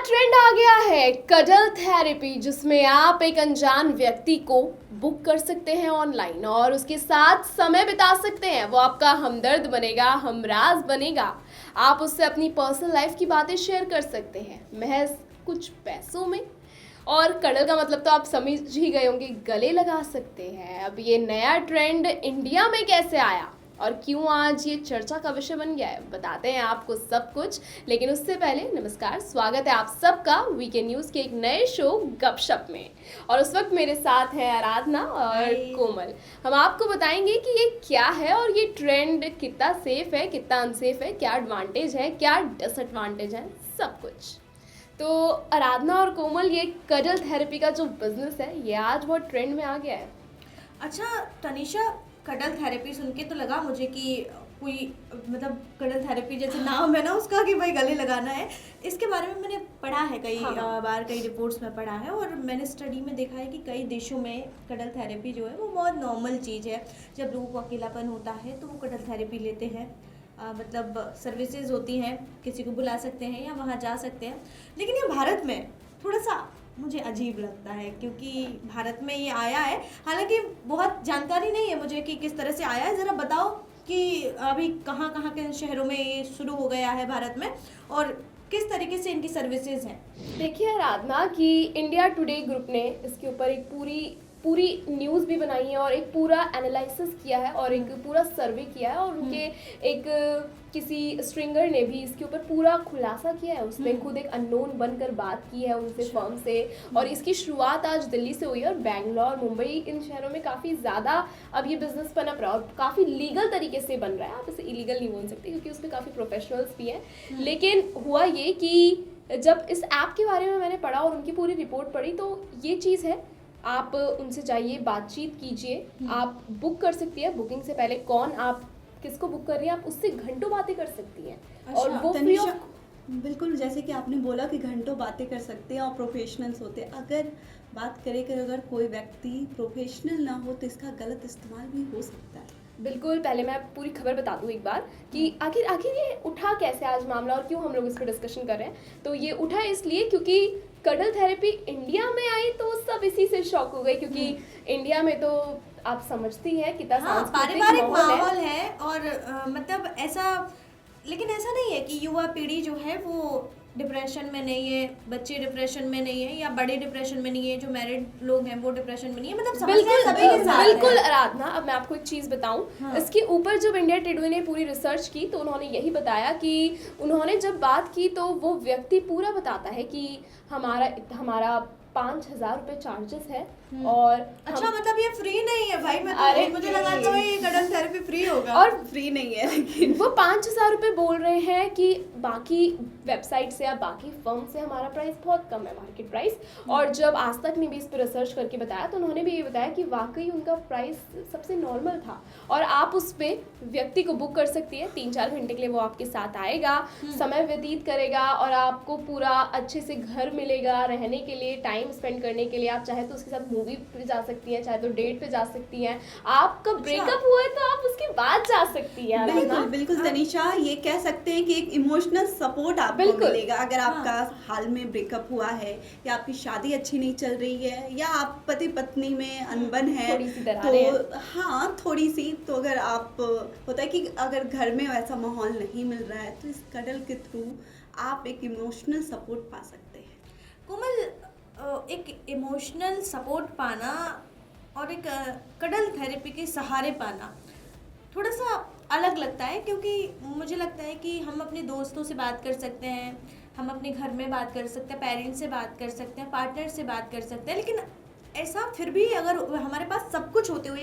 Trend आ गया है cuddle therapy, जिसमें आप एक अनजान व्यक्ति को बुक कर सकते हैं ऑनलाइन और उसके साथ समय बिता सकते हैं। वो आपका हमदर्द बनेगा, हमराज बनेगा। आप उससे अपनी पर्सनल लाइफ की बातें शेयर कर सकते हैं महज कुछ पैसों में। और कडल का मतलब तो आप समझ ही गए होंगे, गले लगा सकते हैं। अब ये नया ट्रेंड इंडिया में कैसे आया और क्यों आज ये चर्चा का विषय बन गया है, बताते हैं आपको सब कुछ। लेकिन उससे पहले नमस्कार, स्वागत है आप सबका वीकेंड न्यूज़ के एक नए शो गपशप में। और उस वक्त मेरे साथ हैं आराधना और कोमल। हम आपको बताएंगे कि ये क्या है और ये ट्रेंड कितना सेफ है, कितना अनसेफ है, क्या एडवांटेज है, क्या डिसएडवांटेज है, सब कुछ। तो आराधना और कोमल, ये कडल थेरेपी का जो बिजनेस है ये आज बहुत ट्रेंड में आ गया है। अच्छा तनिषा, कडल थेरेपी सुन के तो लगा मुझे कि कोई मतलब कडल थेरेपी जैसे नाम है ना उसका कि भाई गले लगाना है। इसके बारे में मैंने पढ़ा है कई बार, कई रिपोर्ट्स में पढ़ा है और मैंने स्टडी में देखा है कि कई देशों में कडल थेरेपी जो है वो बहुत नॉर्मल चीज़ है। जब लोगों को अकेलापन होता है तो वो कडल थेरेपी लेते हैं। मतलब सर्विसेज होती हैं, किसी को बुला सकते हैं या वहाँ जा सकते हैं। लेकिन ये भारत में थोड़ा सा मुझे अजीब लगता है क्योंकि भारत में ये आया है। हालांकि बहुत जानकारी नहीं है मुझे कि किस तरह से आया है। ज़रा बताओ कि अभी कहाँ कहाँ के शहरों में ये शुरू हो गया है भारत में और किस तरीके से इनकी सर्विसेज हैं। देखिए आराधना, कि इंडिया टुडे ग्रुप ने इसके ऊपर एक पूरी न्यूज़ भी बनाई है और एक पूरा एनालिसिस किया है और एक पूरा सर्वे किया है और उनके एक किसी स्ट्रिंगर ने भी इसके ऊपर पूरा खुलासा किया है। उसने खुद एक अननोन बनकर बात की है उनसे, फर्म से। और इसकी शुरुआत आज दिल्ली से हुई है और बैंगलोर, मुंबई, इन शहरों में काफ़ी ज़्यादा अब ये बिजनेस पनप रहा है और काफ़ी लीगल तरीके से बन रहा है। आप इसे इलीगल नहीं बोल सकते क्योंकि उसमें काफ़ी प्रोफेशनल्स भी हैं। लेकिन हुआ ये कि जब इस ऐप के बारे में मैंने पढ़ा और उनकी पूरी रिपोर्ट पढ़ी तो ये चीज़ है, आप उनसे जाइए, बातचीत कीजिए, आप बुक कर सकती है। बुकिंग से पहले कौन आप किसको बुक कर रही है, आप उससे घंटों बातें कर सकती हैं। अच्छा, और वो फ्री ऑफ। बिल्कुल, जैसे कि आपने बोला कि घंटों बातें कर सकते हैं और प्रोफेशनल्स होते हैं। अगर बात करें कि अगर कोई व्यक्ति प्रोफेशनल ना हो तो इसका गलत इस्तेमाल भी हो सकता है। बिल्कुल, पहले मैं पूरी खबर बता दूं एक बार कि आखिर ये उठा कैसे आज मामला और क्यों हम लोग इस पर डिस्कशन कर रहे हैं। तो ये उठा इसलिए क्योंकि कडल थेरेपी इंडिया में आई तो सब इसी से शॉक हो गए, क्योंकि इंडिया में तो आप समझती हैं कितना पारिवारिक माहौल है और मतलब ऐसा, लेकिन ऐसा नहीं है कि युवा पीढ़ी जो है वो डिप्रेशन में नहीं है, बच्चे डिप्रेशन में नहीं है या बड़े डिप्रेशन में नहीं है, जो मैरिड लोग हैं वो डिप्रेशन में नहीं है। मतलब बिल्कुल आराधना, अब मैं आपको एक चीज़ बताऊं। इसके ऊपर जब इंडिया टुडे ने पूरी रिसर्च की तो उन्होंने यही बताया कि उन्होंने जब बात की तो वो व्यक्ति पूरा बताता है कि हमारा 5,000 रुपये चार्जेस है। और अच्छा, मतलब ये फ्री नहीं है भाई? मैं तो मुझे लगा तो ये कडल थेरेपी फ्री होगा। और फ्री नहीं है, लेकिन वो 5,000 रुपये बोल रहे हैं कि बाकी वेबसाइट से या बाकी फर्म से हमारा प्राइस बहुत कम है, मार्केट प्राइस। और जब आज तक ने भी इस पर रिसर्च करके बताया तो उन्होंने भी ये बताया कि वाकई उनका प्राइस सबसे नॉर्मल था। और आप उस पर व्यक्ति को बुक कर सकती है, 3-4 घंटे के लिए वो आपके साथ आएगा, समय व्यतीत करेगा और आपको पूरा अच्छे से घर मिलेगा रहने के लिए, टाइम स्पेंड करने के लिए। आप चाहे तो उसके साथ मूवी पे जा सकती हैं, चाहे तो डेट पे जा सकती हैं। आपका ब्रेकअप हुआ है तो आप उसके बाद जा सकती हैं। बिल्कुल तनिषा, ये कह सकते हैं कि एक इमोशनल सपोर्ट आपको मिलेगा अगर आपका हाल में ब्रेकअप हुआ है या आपकी शादी अच्छी नहीं चल रही है या आप पति पत्नी में अनबन है तो हाँ थोड़ी सी, तो अगर आप होता है कि अगर घर में वैसा माहौल नहीं मिल रहा है तो इस कडल के थ्रू आप एक इमोशनल सपोर्ट पा सकते हैं। कोमल, एक इमोशनल सपोर्ट पाना और एक कडल थेरेपी के सहारे पाना थोड़ा सा अलग लगता है, क्योंकि मुझे लगता है कि हम अपने दोस्तों से बात कर सकते हैं, हम अपने घर में बात कर सकते हैं, पेरेंट्स से बात कर सकते हैं, पार्टनर से बात कर सकते हैं। लेकिन ऐसा फिर भी अगर हमारे पास सब कुछ होते हुए,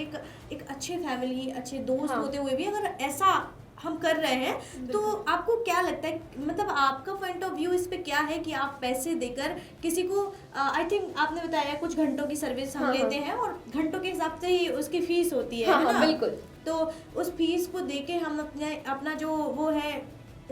एक अच्छे फैमिली, अच्छे दोस्त होते हुए भी अगर ऐसा हम कर रहे हैं तो आपको क्या लगता है, मतलब आपका पॉइंट ऑफ व्यू इस पे क्या है कि आप पैसे देकर किसी को, आई थिंक आपने बताया कुछ घंटों की सर्विस हम लेते हैं और घंटों के हिसाब से ही उसकी फीस होती है ना? बिल्कुल। तो उस फीस को देके हम अपना जो वो है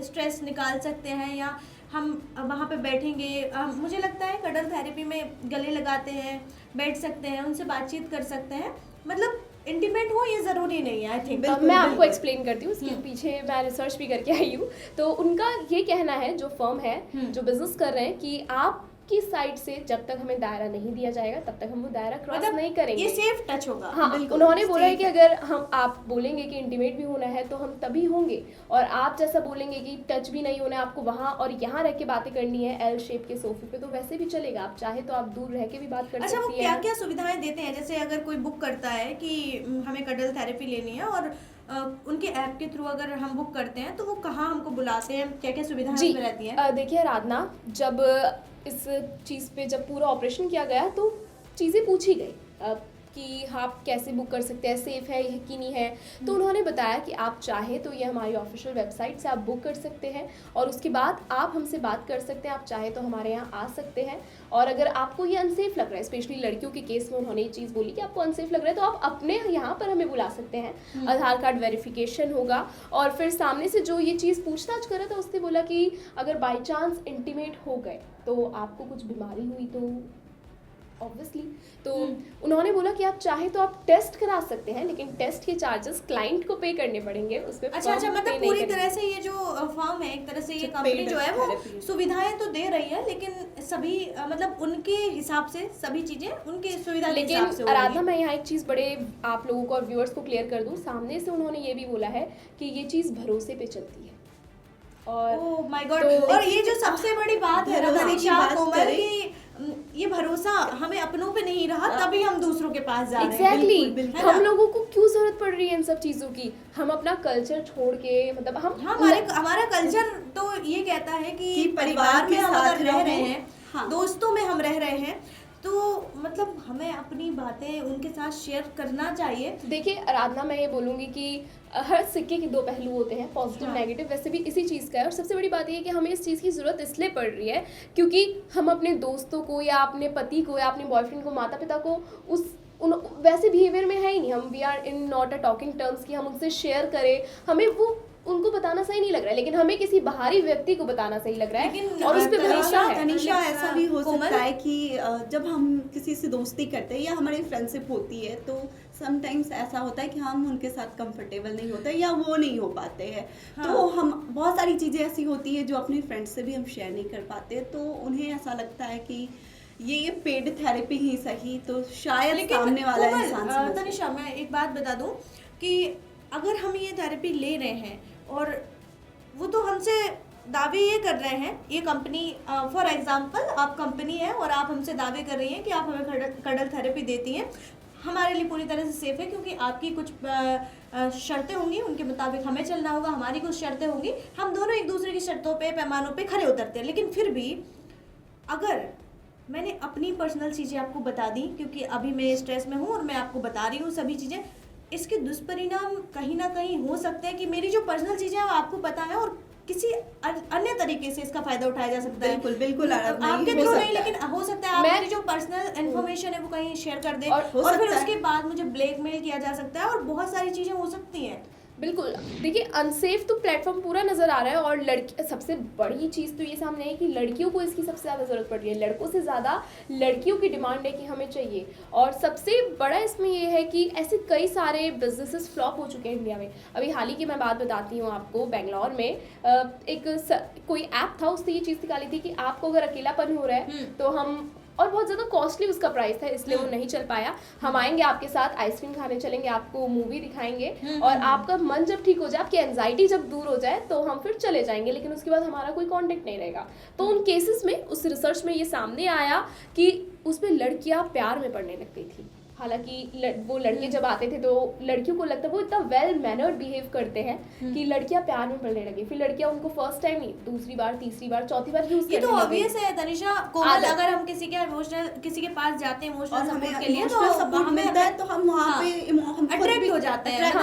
स्ट्रेस निकाल सकते हैं या हम वहाँ पे बैठेंगे। मुझे लगता है कडल थेरेपी में गले लगाते हैं, बैठ सकते हैं, उनसे बातचीत कर सकते हैं। मतलब इंटीमेट हो ये ज़रूरी नहीं है, आई थिंक। मैं आपको एक्सप्लेन करती हूँ, इसके पीछे मैं रिसर्च भी करके आई हूँ। तो उनका ये कहना है, जो फर्म है जो बिजनेस कर रहे हैं, कि आप की साइड से जब तक हमें दायरा नहीं दिया जाएगा तब तक हम वो दायरा क्रॉस मतलब नहीं करेंगे। ये सेफ टच होगा। हाँ, उन्होंने बोला है कि अगर हम आप बोलेंगे कि इंटीमेट भी होना है तो हम तभी होंगे, और आप जैसा बोलेंगे कि टच भी नहीं होना है आपको, वहाँ और यहाँ रह के बातें करनी है एल शेप के सोफे पे, तो वैसे भी चलेगा। आप चाहे तो आप दूर रह के भी बात कर अच्छा, वो सकती क्या है। क्या सुविधाएं देते हैं? जैसे अगर कोई बुक करता है कि हमें कडल थेरेपी लेनी है, और उनके ऐप के थ्रू अगर हम बुक करते हैं तो वो कहाँ हमको बुलाते हैं, क्या क्या सुविधाएं जी उसमें रहती हैं? देखिए आराधना, जब इस चीज़ पे जब पूरा ऑपरेशन किया गया तो चीज़ें पूछी गई कि आप कैसे बुक कर सकते हैं, सेफ है कि नहीं है। तो उन्होंने बताया कि आप चाहे तो ये हमारी ऑफिशियल वेबसाइट से आप बुक कर सकते हैं, और उसके बाद आप हमसे बात कर सकते हैं। आप चाहे तो हमारे यहाँ आ सकते हैं, और अगर आपको ये अनसेफ लग रहा है, स्पेशली लड़कियों के केस में उन्होंने ये चीज़ बोली कि आपको अनसेफ लग रहा है, तो आप अपने यहाँ पर हमें बुला सकते हैं। आधार कार्ड वेरिफिकेशन होगा, और फिर सामने से जो ये चीज़ पूछताछ कर रहा था उसने बोला कि अगर बाई चांस इंटीमेट हो गए तो आपको कुछ बीमारी हुई तो ऑब्वियसली, तो उन्होंने बोला कि आप चाहे तो आप टेस्ट करा सकते हैं, लेकिन टेस्ट के चार्जेस क्लाइंट को पे करने पड़ेंगे। उसमें अच्छा, मतलब पूरी तरह से ये जो फर्म है, एक तरह से ये कंपनी जो है वो सुविधाएं तो दे रही है, लेकिन सभी मतलब उनके हिसाब से सभी चीजें उनके सुविधा के हिसाब से हो रही है। आराधना, मैं यहाँ एक चीज़ बड़े आप लोगों को और व्यूअर्स को क्लियर कर दूँ। सामने से उन्होंने ये भी बोला है कि ये चीज़ भरोसे पे चलती है, और ओह माय गॉड। और ये जो सबसे बड़ी बात है कोमल, कि ये भरोसा हमें अपनों पे नहीं रहा, तभी हम दूसरों के पास जा रहे हैं। एग्जैक्टली, हम लोगों को क्यों जरूरत पड़ रही है इन सब चीजों की? हम अपना कल्चर छोड़ के, मतलब हमारा कल्चर तो ये कहता है कि परिवार में हम अगर रह रहे हैं, दोस्तों में हम रह रहे हैं, तो मतलब हमें अपनी बातें उनके साथ शेयर करना चाहिए। देखिए आराधना, मैं ये बोलूँगी कि हर सिक्के के दो पहलू होते हैं, पॉजिटिव नेगेटिव। वैसे भी इसी चीज़ का है, और सबसे बड़ी बात ये है कि हमें इस चीज़ की ज़रूरत इसलिए पड़ रही है क्योंकि हम अपने दोस्तों को या अपने पति को या अपने बॉयफ्रेंड को, माता पिता को वैसे बिहेवियर में है ही नहीं। हम we are in not a talking terms कि हम उनसे शेयर करें, हमें वो उनको बताना सही नहीं लग रहा है, लेकिन हमें किसी बाहरी व्यक्ति को बताना सही लग रहा है, और उस पे भरोसा है। तनिषा, ऐसा भी हो सकता है कि जब हम किसी से दोस्ती करते हैं या हमारी फ्रेंडशिप होती है, तो समटाइम्स ऐसा होता है कि हम उनके साथ कंफर्टेबल नहीं होते या वो नहीं हो पाते हैं। तो हम बहुत सारी चीज़ें ऐसी होती है जो अपनी फ्रेंड से भी हम शेयर नहीं कर पाते, तो उन्हें ऐसा लगता है कि ये पेड थेरेपी ही सही, तो शायद सामने वाला इंसान। तनिषा, मैं एक बात बता दूं कि अगर हम ये थेरेपी ले रहे हैं और वो तो हमसे दावे ये कर रहे हैं, ये कंपनी फॉर एग्जांपल आप कंपनी है और आप हमसे दावे कर रही हैं कि आप हमें कडल थेरेपी देती हैं, हमारे लिए पूरी तरह से सेफ है, क्योंकि आपकी कुछ शर्तें होंगी, उनके मुताबिक हमें चलना होगा, हमारी कुछ शर्तें होंगी, हम दोनों एक दूसरे की शर्तों पे, पैमानों पे खरे उतरते हैं। लेकिन फिर भी अगर मैंने अपनी पर्सनल चीज़ें आपको बता दी, क्योंकि अभी मैं स्ट्रेस में हूँ और मैं आपको बता रही हूँ सभी चीज़ें, इसके दुष्परिणाम कहीं ना कहीं हो सकते हैं कि मेरी जो पर्सनल चीज़ें हैं वो आपको पता है, और किसी अन्य तरीके से इसका फायदा उठाया जा सकता है। बिल्कुल बिल्कुल, आपके थ्रू नहीं, लेकिन हो सकता है आप मेरी जो पर्सनल इन्फॉर्मेशन है वो कहीं शेयर कर दें, और फिर उसके बाद मुझे ब्लैकमेल किया जा सकता है, और बहुत सारी चीज़ें हो सकती हैं। बिल्कुल, देखिए अनसेफ तो प्लेटफॉर्म पूरा नज़र आ रहा है, और लड़की सबसे बड़ी चीज़ तो ये सामने है कि लड़कियों को इसकी सबसे ज़्यादा ज़रूरत पड़ रही है। लड़कों से ज़्यादा लड़कियों की डिमांड है कि हमें चाहिए, और सबसे बड़ा इसमें ये है कि ऐसे कई सारे बिजनेसेस फ्लॉप हो चुके हैं इंडिया में। अभी हाल ही की मैं बात बताती हूँ आपको, बेंगलोर में कोई ऐप था, उसने ये चीज़ निकाली थी कि आपको अगर अकेलापन हो रहा है तो हम, और बहुत ज़्यादा कॉस्टली उसका प्राइस था, इसलिए वो नहीं चल पाया। हम आएंगे आपके साथ, आइसक्रीम खाने चलेंगे, आपको मूवी दिखाएंगे, और आपका मन जब ठीक हो जाए, आपकी एंजाइटी जब दूर हो जाए, तो हम फिर चले जाएंगे, लेकिन उसके बाद हमारा कोई कांटेक्ट नहीं रहेगा। तो उन केसेस में, उस रिसर्च में ये सामने आया कि उसमें लड़कियां प्यार में पड़ने लग गई थी। हालांकि वो लड़के जब आते थे तो लड़कियों को लगता है वो इतना वेल मैनर्ड बिहेव करते हैं कि लड़कियां प्यार में पड़ने लगी। फिर लड़कियां उनको फर्स्ट टाइम नहीं, दूसरी बार, तीसरी बार, चौथी बार यूज करने लगी। ये तो ऑब्वियस है तनिषा कोमल, अगर हम किसी के पास जाते हैं इमोशनल सपोर्ट के लिए, तो सपोर्ट मिलता है, तो हम वहाँ पे अट्रैक्ट हो जाते हैं।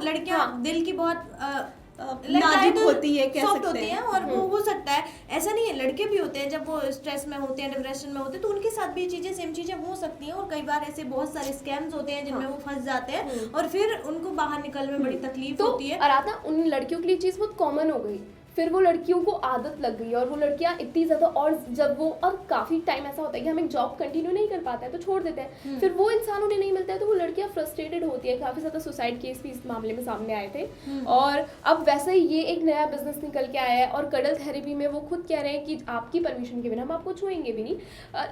लड़कियां दिल की बहुत नाजुक होती है, कह सॉफ्ट सकते होती हैं, और वो हो सकता है, ऐसा नहीं है, लड़के भी होते हैं जब वो स्ट्रेस में होते हैं, डिप्रेशन में होते हैं, तो उनके साथ भी चीजें सेम चीजें हो सकती हैं, और कई बार ऐसे बहुत सारे स्कैम्स होते हैं जिनमें वो फंस जाते हैं, और फिर उनको बाहर निकलने में बड़ी तकलीफ होती है। आराधना, उन लड़कियों के लिए चीज बहुत कॉमन हो गई। फिर वो लड़कियों को आदत लग गई और वो लड़कियां इतनी ज़्यादा, और जब वो, और काफ़ी टाइम ऐसा होता है कि हम एक जॉब कंटिन्यू नहीं कर पाते हैं तो छोड़ देते हैं, फिर वो इंसान उन्हें नहीं मिलता है तो वो लड़कियां फ्रस्ट्रेटेड होती है। काफ़ी ज़्यादा सुसाइड केस भी इस मामले में सामने आए थे। और अब वैसे ही ये एक नया बिजनेस निकल के आया है और कडल थेरेपी में वो खुद कह रहे हैं कि आपकी परमिशन के बिना हम आपको छुएंगे भी नहीं।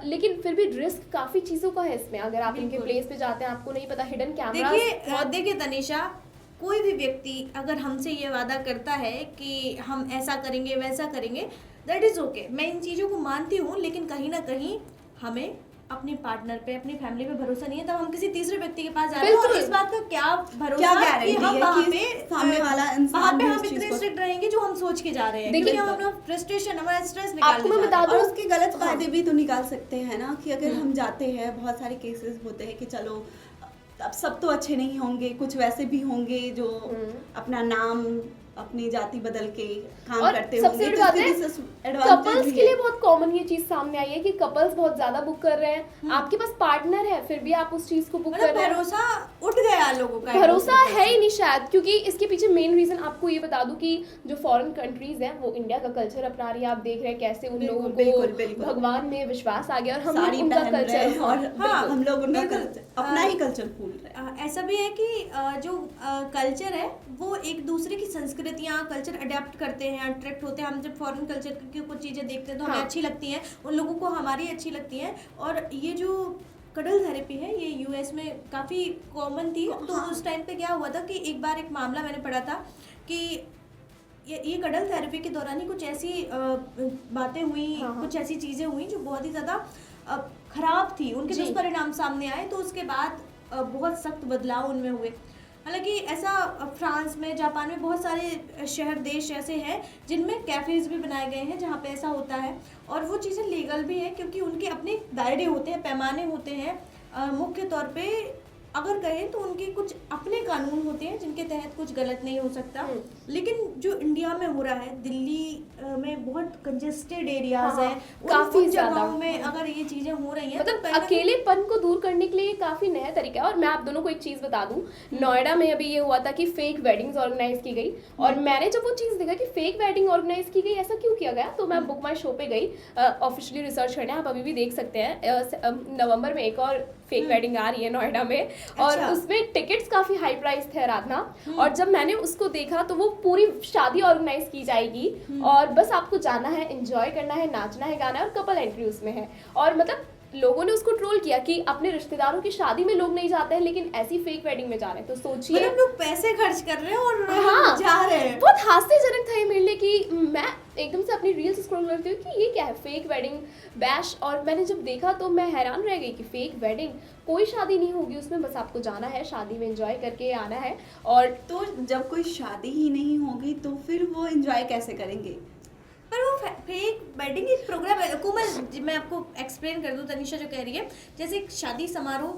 लेकिन फिर भी रिस्क काफ़ी चीज़ों का है इसमें। अगर आप इनके प्लेस पे जाते हैं, आपको नहीं पता, हिडन कैमरा। देखिए तनीषा, कोई भी व्यक्ति अगर हमसे ये वादा करता है कि हम ऐसा करेंगे वैसा करेंगे, दैट इज़ ओके, मैं इन चीज़ों को मानती हूँ, लेकिन कहीं ना कहीं हमें अपने पार्टनर पे, अपनी फैमिली पे भरोसा नहीं है, तब हम किसी तीसरे व्यक्ति के पास जा रहे हैं और इस बात का क्या भरोसा गारंटी कि हम है वहाँ कि पे सामने वाला इंसान वहाँ पे भी हम उस चीज़ इतने को- स्ट्रिक्ट रहेंगे जो हम सोच के जा रहे हैं, देखिए, क्योंकि हम अपना फ्रस्ट्रेशन, हमारा स्ट्रेस आपको मैं निकालने जा बता रहे हैं। और उसके गलत फायदे भी तो निकाल सकते हैं ना, कि अगर हम जाते हैं, बहुत सारे केसेस होते हैं कि चलो अब सब तो अच्छे नहीं होंगे, कुछ वैसे भी होंगे जो अपना नाम, अपनी जाति बदल के काम और करते सबसे होंगे, बड़ी तो बात इसके है, disadvantage कपल्स भी के लिए है। बहुत कॉमन ये चीज सामने आई है कि कपल्स बहुत ज्यादा बुक कर रहे हैं। आपके पास पार्टनर है फिर भी आप उस चीज को बुक कर मतलब रहे हैं। भरोसा उठ गया लोगों का, भरोसा है ही नहीं शायद, क्योंकि इसके पीछे मेन रीजन आपको ये बता दूं कि जो फॉरेन कंट्रीज हैं वो इंडिया का कल्चर अपना रही है। आप देख रहे हैं कैसे उन लोगों बिल्कुल, को बिल्कुल। भगवान में विश्वास आ गया और हम साड़ी लोग उनका पहन रहे हैं कल्चर। और हाँ, हम लोग उनका बिल्कुल। कल्चर, अपना ही कल्चर भूल रहे हैं। ऐसा भी है कि जो कल्चर है वो एक दूसरे की संस्कृतियाँ, कल्चर अडेप्ट करते हैं, अट्रैक्ट होते हैं। हम जब फॉरेन कल्चर की कुछ चीज़ें देखते हैं तो हमें हाँ। अच्छी लगती हैं, उन लोगों को हमारी अच्छी लगती हैं। और ये जो कडल थेरेपी है ये यूएस में काफ़ी कॉमन थी। तो हाँ। उस टाइम पे क्या हुआ था कि एक बार एक मामला मैंने पढ़ा था कि ये कडल थेरेपी के दौरान ही कुछ ऐसी बातें हुई, हाँ। कुछ ऐसी चीज़ें हुई जो बहुत ही ज़्यादा खराब थी, उनके जी। दुष्परिणाम सामने आए। तो उसके बाद बहुत सख्त बदलाव उनमें हुए। हालांकि ऐसा फ्रांस में, जापान में बहुत सारे शहर, देश ऐसे हैं जिनमें कैफ़ेज़ भी बनाए गए हैं जहाँ पे ऐसा होता है, और वो चीज़ें लीगल भी है क्योंकि उनके अपने दायरे होते हैं, पैमाने होते हैं। मुख्य तौर पे अगर कहें तो उनके कुछ अपने कानून होते हैं जिनके तहत कुछ गलत नहीं हो सकता। लेकिन जो इंडिया में हो रहा है, दिल्ली में बहुत कंजेस्टेड एरियाज हाँ, हैं, काफी उन ज्यादा। जगहों में अगर ये चीज़ें हो रही हैं तो मतलब कहीं ना कहीं- अकेलेपन को दूर करने के लिए ये काफी नया तरीका है। और मैं आप दोनों को एक चीज बता दूं, नोएडा में अभी ये हुआ था कि फेक वेडिंग्स ऑर्गेनाइज की गई, और मैंने जब वो चीज देखा कि फेक वेडिंग ऑर्गेनाइज की गई, ऐसा क्यों किया गया, तो मैं बुक माई शो पे गई ऑफिशियली रिसर्च करने। आप अभी भी देख सकते हैं नवंबर में एक और फेक वेडिंग आ रही है नोएडा में, और अच्छा। उसमें टिकट्स काफी हाई प्राइस थे आराधना। और जब मैंने उसको देखा तो वो पूरी शादी ऑर्गेनाइज की जाएगी और बस आपको जाना है, एंजॉय करना है, नाचना है, गाना है, और कपल एंट्री उसमें है। और मतलब लोगों ने उसको ट्रोल किया कि अपने रिश्तेदारों की शादी में लोग नहीं जाते हैं लेकिन ऐसी फेक वेडिंग में जा रहे हैं। तो सोचिए, मतलब लोग पैसे खर्च कर रहे हैं और हाँ, जा रहे हैं। बहुत हास्यजनक था ये मेरे लिए कि मैं एकदम से अपनी रील्स स्क्रॉल करती हूँ कि ये क्या है, फेक वेडिंग बैश। और मैंने जब देखा तो मैं हैरान रह गई कि फेक वेडिंग, कोई शादी नहीं होगी उसमें, बस आपको जाना है, शादी में एंजॉय करके आना है। और तो जब कोई शादी ही नहीं होगी तो फिर वो एंजॉय कैसे करेंगे? पर वो फेक वेडिंग एक प्रोग्राम है। कोमल, मैं आपको एक्सप्लेन कर दूं, तनिषा जो कह रही है, जैसे एक शादी समारोह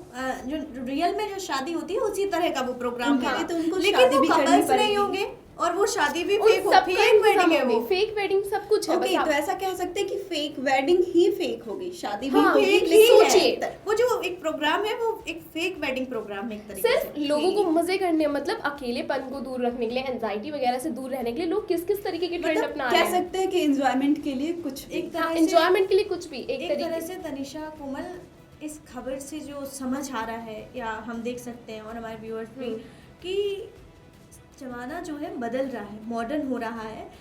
जो रियल में जो शादी होती है उसी तरह का वो प्रोग्राम उनके है। लिए तो उनको लेकिन शादी वो भी करनी कपल्स पड़ेगी। नहीं होंगे और वो शादी भी उन फेक सबका फेक वेडिंग है होगी, वो। फेक वेडिंग सब कुछ है। ओके, बस तो आप- ऐसा कह सकते हैं कि फेक वेडिंग ही फेक होगी, शादी भी हाँ, होगी, फेक लेकिन ही सोचिए। है। वो जो एक प्रोग्राम है वो एक फेक वेडिंग प्रोग्राम है एक तरीके सिर्फ से। लोगों को मजे करने, मतलब अकेलेपन को दूर रखने के लिए, एंजाइटी वगैरह से दूर रहने के लिए लोग किस किस तरीके के ट्रेंड मतलब अपना रहे कह हैं। सकते हैं कि एंजॉयमेंट के लिए कुछ भी। एक तरह से एंजॉयमेंट के लिए कुछ भी एक तरह तरीके से तनिषा, कोमल, इस खबर से जो समझ आ रहा है या हम देख सकते हैं और हमारे व्यूअर्स भी कि जमाना जो है बदल रहा है, मॉडर्न हो रहा है,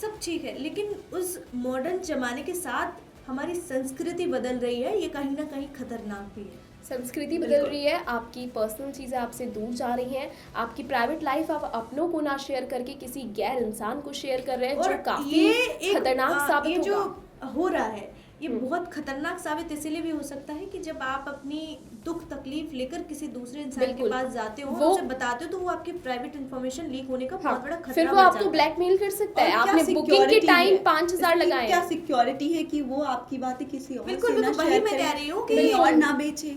सब ठीक है, लेकिन उस मॉडर्न जमाने के साथ हमारी संस्कृति बदल रही है। ये कहीं ना कहीं खतरनाक भी है। संस्कृति बदल रही है, आपकी पर्सनल चीज़ें आपसे दूर जा रही हैं, आपकी प्राइवेट लाइफ आप अपनों को ना शेयर करके किसी गैर इंसान को शेयर कर रहे हैं, जो काफी खतरनाक साबित ये जो होगा। हो रहा है ये बहुत खतरनाक साबित इसलिए भी हो सकता है कि जब आप अपनी दुख तकलीफ लेकर किसी दूसरे इंसान के बिल्कुल। पास जाते हो, वो- उसे बताते हो, तो वो आपकी प्राइवेट इन्फॉर्मेशन लीक होने का बहुत बड़ा खतरा फिर वो बढ़ आपको जाता है। ब्लैकमेल कर सकता है। और क्या आपने बुकिंग के security टाइम है? 5,000 इसकी लगाए क्या हैं। सिक्योरिटी है कि वो आपकी बातें किसी और बिल्कुल, से ना बिल्कुल, वही शेयर मैं करें, कह रही हूँ कहीं कि- और ना बेचे।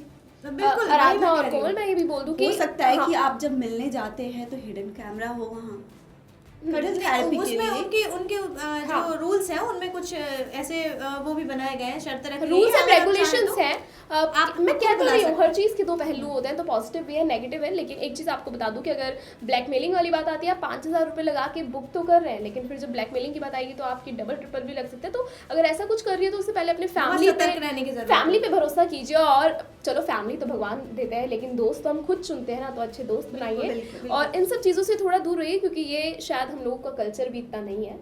बिल्कुल, वही आराधना मैं और कह रही हूँ। कोमल, मैं ये भी बोल दूं कि हो सकता है हाँ, कि आप जब मिलने जाते हैं तो हिडन कैमरा हो वहाँ, कडल थेरेपी के उसमें लिए उनके उनके जो हाँ। रूल्स हैं उनमें कुछ ऐसे वो भी बनाए गए हैं, शर्त रखी रूल्स है, एंड अगर आप रेगुलेशंस चाहें हैं। आप मैं खुद कह तो बुला रही हूँ सकते हर चीज़ के दो पहलू होते हैं, तो पॉजिटिव भी है नेगेटिव है, लेकिन एक चीज़ आपको बता दूं कि अगर ब्लैकमेलिंग वाली बात आती है, आप 5,000 रुपये लगा के बुक तो कर रहे हैं, लेकिन फिर जब ब्लैकमेलिंग की बात आएगी तो आपकी डबल ट्रिपल भी लग सकते हैं। तो अगर ऐसा कुछ कर रही है तो उससे पहले अपने बहुत फैमिली सतर्क रहने की ज़रूरत है। फैमिली पे भरोसा कीजिए। और चलो फैमिली तो भगवान देते हैं, लेकिन दोस्त तो हम खुद चुनते हैं ना, तो अच्छे दोस्त बनाइए बिल्कुल। और इन सब चीज़ों से थोड़ा दूर रहिए, क्योंकि ये शायद हम लोगों का कल्चर भी इतना नहीं है।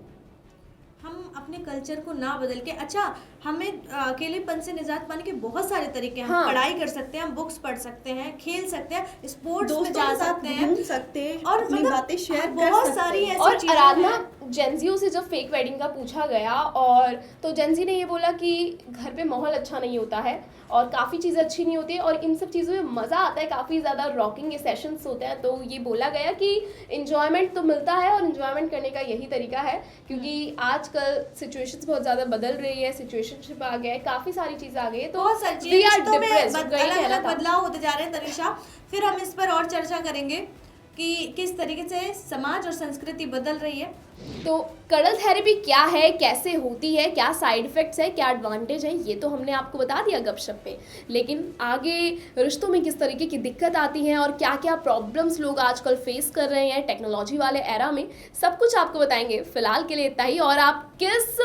हम अपने कल्चर को ना बदल के, अच्छा हमें अकेलेपन से निजात पाने के बहुत सारे तरीके हैं। हाँ। हम पढ़ाई कर सकते हैं, हम बुक्स पढ़ सकते हैं, खेल सकते हैं, स्पोर्ट्स में दोस्तों जा के साथ सकते हैं घूम सकते हैं और अपनी मतलब बातें शेयर कर बहुत सकते सारी हैं। ऐसी और चीजें आराधना हैं। जेंजियो से जब फेक वेडिंग का पूछा गया, और तो जेंजी ने ये बोला कि घर पे माहौल अच्छा नहीं होता है और काफ़ी चीज़ें अच्छी नहीं होती है और इन सब चीज़ों में मज़ा आता है, काफ़ी ज़्यादा रॉकिंग सेशंस होते हैं। तो ये बोला गया कि इन्जॉयमेंट तो मिलता है और इन्जॉयमेंट करने का यही तरीका है, क्योंकि आजकल सिचुएशंस बहुत ज़्यादा बदल रही है, सिचुएशनशिप आ गया है, काफ़ी सारी चीज़ें आ गई है, तो बहुत सारी वी चीजें आर रिश्तों में डिप्रेस्ड। अलग-अलग बदलाव होते जा रहे हैं तनिषा। फिर हम इस पर और चर्चा करेंगे कि किस तरीके से समाज और संस्कृति बदल रही है। तो कडल थेरेपी क्या है, कैसे होती है, क्या साइड इफ़ेक्ट्स है, क्या एडवांटेज है, ये तो हमने आपको बता दिया गपशप पे, लेकिन आगे रिश्तों में किस तरीके की दिक्कत आती हैं और क्या क्या प्रॉब्लम्स लोग आजकल फेस कर रहे हैं टेक्नोलॉजी वाले एरा में, सब कुछ आपको बताएंगे। फिलहाल के लिए इतना ही, और आप किस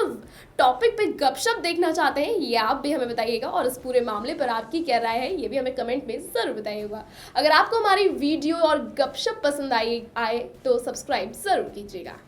टॉपिक पे गपशप देखना चाहते हैं ये आप भी हमें बताइएगा, और इस पूरे मामले पर आपकी क्या राय है ये भी हमें कमेंट में ज़रूर बताइएगा। अगर आपको हमारी वीडियो और गपशप पसंद आए तो सब्सक्राइब ज़रूर कीजिएगा।